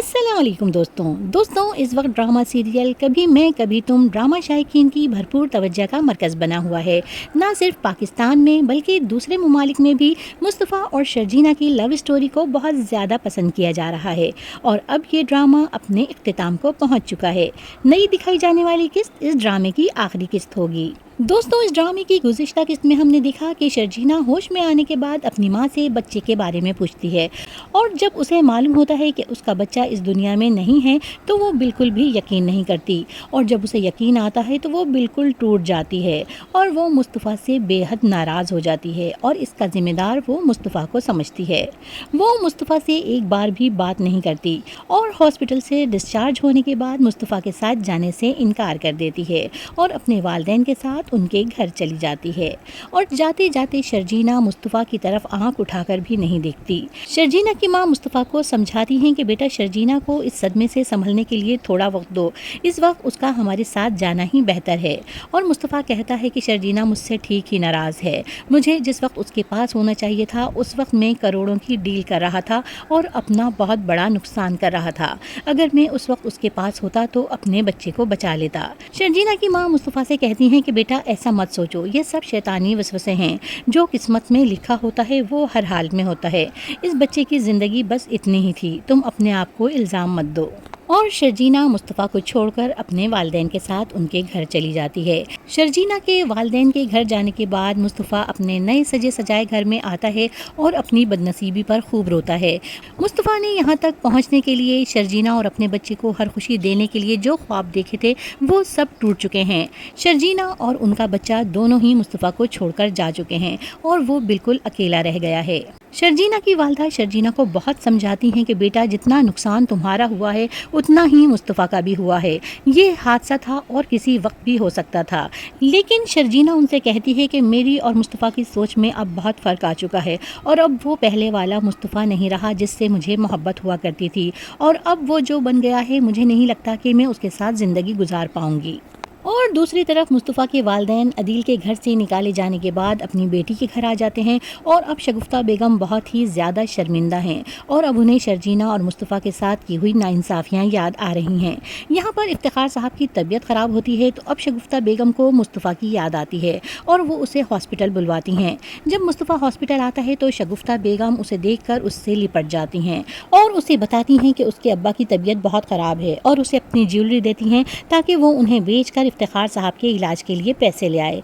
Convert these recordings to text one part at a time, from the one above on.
السلام علیکم دوستوں اس وقت ڈرامہ سیریل کبھی میں کبھی تم ڈرامہ شائقین کی بھرپور توجہ کا مرکز بنا ہوا ہے۔ نہ صرف پاکستان میں بلکہ دوسرے ممالک میں بھی مصطفیٰ اور شرجینہ کی لو اسٹوری کو بہت زیادہ پسند کیا جا رہا ہے، اور اب یہ ڈرامہ اپنے اختتام کو پہنچ چکا ہے۔ نئی دکھائی جانے والی قسط اس ڈرامے کی آخری قسط ہوگی۔ دوستوں، اس ڈرامے کی گزشتہ قسط میں ہم نے دیکھا کہ شرجینہ ہوش میں آنے کے بعد اپنی ماں سے بچے کے بارے میں پوچھتی ہے، اور جب اسے معلوم ہوتا ہے کہ اس کا بچہ اس دنیا میں نہیں ہے تو وہ بالکل بھی یقین نہیں کرتی، اور جب اسے یقین آتا ہے تو وہ بالکل ٹوٹ جاتی ہے اور وہ مصطفیٰ سے بے حد ناراض ہو جاتی ہے، اور اس کا ذمہ دار وہ مصطفیٰ کو سمجھتی ہے۔ وہ مصطفیٰ سے ایک بار بھی بات نہیں کرتی، اور ہاسپٹل سے ڈسچارج ہونے کے بعد مصطفیٰ کے ساتھ جانے سے انکار کر دیتی ہے اور اپنے والدین کے ساتھ ان کے گھر چلی جاتی ہے، اور جاتے جاتے شرجینہ مصطفیٰ کی طرف آنکھ اٹھا کر بھی نہیں دیکھتی۔ شرجینہ کی ماں مصطفیٰ کو سمجھاتی ہیں کہ بیٹا، شرجینہ کو اس صدمے سے سنبھلنے کے لیے تھوڑا وقت دو، اس وقت اس کا ہمارے ساتھ جانا ہی بہتر ہے۔ اور مصطفیٰ کہتا ہے کہ شرجینہ مجھ سے ٹھیک ہی ناراض ہے، مجھے جس وقت اس کے پاس ہونا چاہیے تھا اس وقت میں کروڑوں کی ڈیل کر رہا تھا اور اپنا بہت بڑا نقصان کر رہا تھا، اگر میں اس وقت اس کے پاس ہوتا تو اپنے بچے کو بچا لیتا۔ شرجینہ کی ماں مصطفیٰ سے کہتی ہیں کہ بیٹا، ایسا مت سوچو، یہ سب شیطانی وسوسے ہیں، جو قسمت میں لکھا ہوتا ہے وہ ہر حال میں ہوتا ہے، اس بچے کی زندگی بس اتنی ہی تھی، تم اپنے آپ کو الزام مت دو۔ اور شرجینہ مصطفیٰ کو چھوڑ کر اپنے والدین کے ساتھ ان کے گھر چلی جاتی ہے۔ شرجینہ کے والدین کے گھر جانے کے بعد مصطفیٰ اپنے نئے سجے سجائے گھر میں آتا ہے اور اپنی بدنصیبی پر خوب روتا ہے۔ مصطفیٰ نے یہاں تک پہنچنے کے لیے شرجینہ اور اپنے بچے کو ہر خوشی دینے کے لیے جو خواب دیکھے تھے وہ سب ٹوٹ چکے ہیں۔ شرجینہ اور ان کا بچہ دونوں ہی مصطفیٰ کو چھوڑ کر جا چکے ہیں اور وہ بالکل اکیلا رہ گیا ہے۔ شرجینہ کی والدہ شرجینہ کو بہت سمجھاتی ہیں کہ بیٹا، جتنا نقصان تمہارا ہوا ہے اتنا ہی مصطفیٰ کا بھی ہوا ہے، یہ حادثہ تھا اور کسی وقت بھی ہو سکتا تھا۔ لیکن شرجینہ ان سے کہتی ہے کہ میری اور مصطفیٰ کی سوچ میں اب بہت فرق آ چکا ہے، اور اب وہ پہلے والا مصطفیٰ نہیں رہا جس سے مجھے محبت ہوا کرتی تھی، اور اب وہ جو بن گیا ہے مجھے نہیں لگتا کہ میں اس کے ساتھ زندگی گزار پاؤں گی۔ اور دوسری طرف مصطفیٰ کے والدین عدیل کے گھر سے نکالے جانے کے بعد اپنی بیٹی کے گھر آ جاتے ہیں، اور اب شگفتہ بیگم بہت ہی زیادہ شرمندہ ہیں، اور اب انہیں شرجینہ اور مصطفیٰ کے ساتھ کی ہوئی ناانصافیاں یاد آ رہی ہیں۔ یہاں پر افتخار صاحب کی طبیعت خراب ہوتی ہے تو اب شگفتہ بیگم کو مصطفیٰ کی یاد آتی ہے اور وہ اسے ہاسپٹل بلواتی ہیں۔ جب مصطفیٰ ہاسپٹل آتا ہے تو شگفتہ بیگم اسے دیکھ کر اس سے لپٹ جاتی ہیں اور اسے بتاتی ہیں کہ اس کے ابا کی طبیعت بہت خراب ہے، اور اسے اپنی جیولری دیتی ہیں تاکہ وہ انہیں بیچ کر افتخار صاحب کے علاج کے لیے پیسے لے آئے۔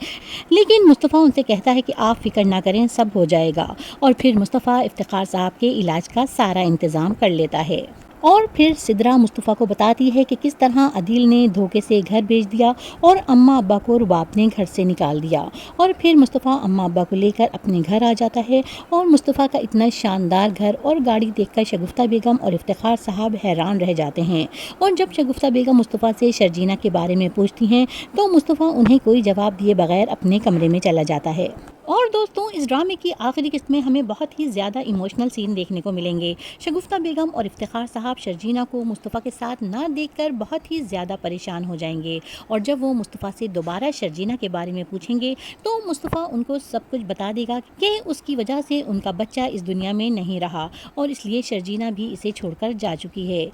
لیکن مصطفیٰ ان سے کہتا ہے کہ آپ فکر نہ کریں، سب ہو جائے گا، اور پھر مصطفیٰ افتخار صاحب کے علاج کا سارا انتظام کر لیتا ہے۔ اور پھر سدرا مصطفیٰ کو بتاتی ہے کہ کس طرح عدیل نے دھوکے سے گھر بھیج دیا اور اماں ابا کو رباب نے گھر سے نکال دیا، اور پھر مصطفیٰ اماں ابا کو لے کر اپنے گھر آ جاتا ہے، اور مصطفیٰ کا اتنا شاندار گھر اور گاڑی دیکھ کر شگفتہ بیگم اور افتخار صاحب حیران رہ جاتے ہیں۔ اور جب شگفتہ بیگم مصطفیٰ سے شرجینہ کے بارے میں پوچھتی ہیں تو مصطفیٰ انہیں کوئی جواب دیے بغیر اپنے کمرے میں چلا جاتا ہے۔ اور دوستوں، اس ڈرامے کی آخری قسط میں ہمیں بہت ہی زیادہ ایموشنل سین دیکھنے کو ملیں گے۔ شگفتہ بیگم اور افتخار صاحب شرجینہ کو مصطفیٰ کے ساتھ نہ دیکھ کر بہت ہی زیادہ پریشان ہو جائیں گے، اور جب وہ مصطفیٰ سے دوبارہ شرجینہ کے بارے میں پوچھیں گے تو مصطفیٰ ان کو سب کچھ بتا دے گا کہ اس کی وجہ سے ان کا بچہ اس دنیا میں نہیں رہا، اور اس لیے شرجینہ بھی اسے چھوڑ کر جا چکی ہے۔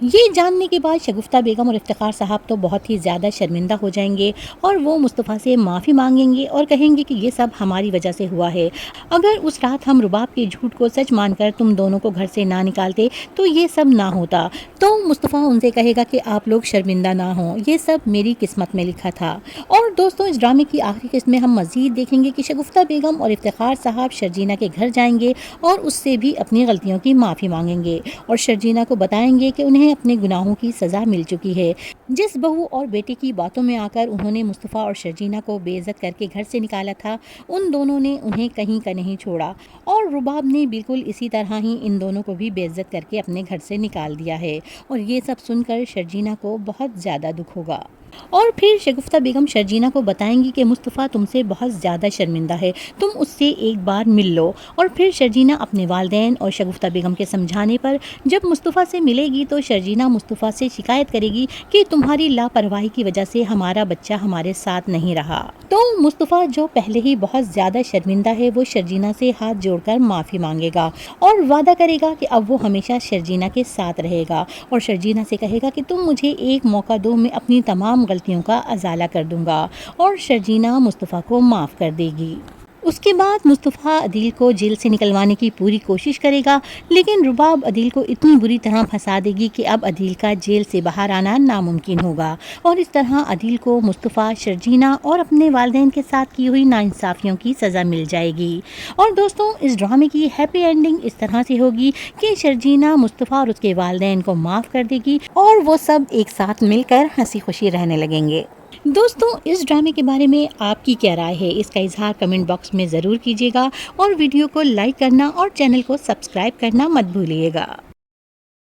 یہ جاننے کے بعد شگفتہ بیگم اور افتخار صاحب تو بہت ہی زیادہ شرمندہ ہو جائیں گے، اور وہ مصطفیٰ سے معافی مانگیں گے اور کہیں گے کہ یہ سب ہماری وجہ سے ہوا ہے، اگر اس رات ہم رباب کے جھوٹ کو سچ مان کر تم دونوں کو گھر سے نہ نکالتے تو یہ سب نہ ہوتا۔ تو مصطفیٰ ان سے کہے گا کہ آپ لوگ شرمندہ نہ ہوں، یہ سب میری قسمت میں لکھا تھا۔ اور دوستوں، اس ڈرامے کی آخری قسط میں ہم مزید دیکھیں گے کہ شگفتہ بیگم اور افتخار صاحب شرجینہ کے گھر جائیں گے اور اس سے بھی اپنی غلطیوں کی معافی مانگیں گے، اور شرجینہ کو بتائیں گے کہ انہیں اپنے گناہوں کی سزا مل چکی ہے۔ جس بہو اور بیٹے کی باتوں میں آ کر انہوں نے مصطفیٰ اور شرجینہ کو بے عزت کر کے گھر سے نکالا تھا، ان دونوں نے انہیں کہیں کا نہیں چھوڑا، اور رباب نے بالکل اسی طرح ہی ان دونوں کو بھی بے عزت کر کے اپنے گھر سے نکال دیا ہے، اور یہ سب سن کر شرجینہ کو بہت زیادہ دکھ ہوگا۔ اور پھر شگفتہ بیگم شرجینا کو بتائیں گی کہ مصطفیٰ تم سے بہت زیادہ شرمندہ ہے، تم اس سے ایک بار مل لو۔ اور پھر شرجینا اپنے والدین اور شگفتہ بیگم کے سمجھانے پر جب مصطفیٰ سے ملے گی تو شرجینا مصطفیٰ سے شکایت کرے گی کہ تمہاری لاپرواہی کی وجہ سے ہمارا بچہ ہمارے ساتھ نہیں رہا۔ تو مصطفیٰ جو پہلے ہی بہت زیادہ شرمندہ ہے وہ شرجینا سے ہاتھ جوڑ کر معافی مانگے گا اور وعدہ کرے گا کہ اب وہ ہمیشہ شرجینا کے ساتھ رہے گا اور شرجینا سے کہے گا کہ تم مجھے ایک موقع دو، میں اپنی تمام غلطیوں کا ازالہ کر دوں گا، اور شرجینا مصطفیٰ کو معاف کر دے گی۔ اس کے بعد مصطفیٰ عدیل کو جیل سے نکلوانے کی پوری کوشش کرے گا، لیکن رباب عدیل کو اتنی بری طرح پھنسا دے گی کہ اب عدیل کا جیل سے باہر آنا ناممکن ہوگا، اور اس طرح عدیل کو مصطفیٰ، شرجینا اور اپنے والدین کے ساتھ کی ہوئی ناانصافیوں کی سزا مل جائے گی۔ اور دوستوں، اس ڈرامے کی ہیپی اینڈنگ اس طرح سے ہوگی کہ شرجینا مصطفیٰ اور اس کے والدین کو معاف کر دے گی اور وہ سب ایک ساتھ مل کر ہنسی خوشی رہنے لگیں گے۔ دوستوں، اس ڈرامے کے بارے میں آپ کی کیا رائے ہے؟ اس کا اظہار کمنٹ باکس میں ضرور کیجیے گا اور ویڈیو کو لائک کرنا اور چینل کو سبسکرائب کرنا مت بھولیے گا۔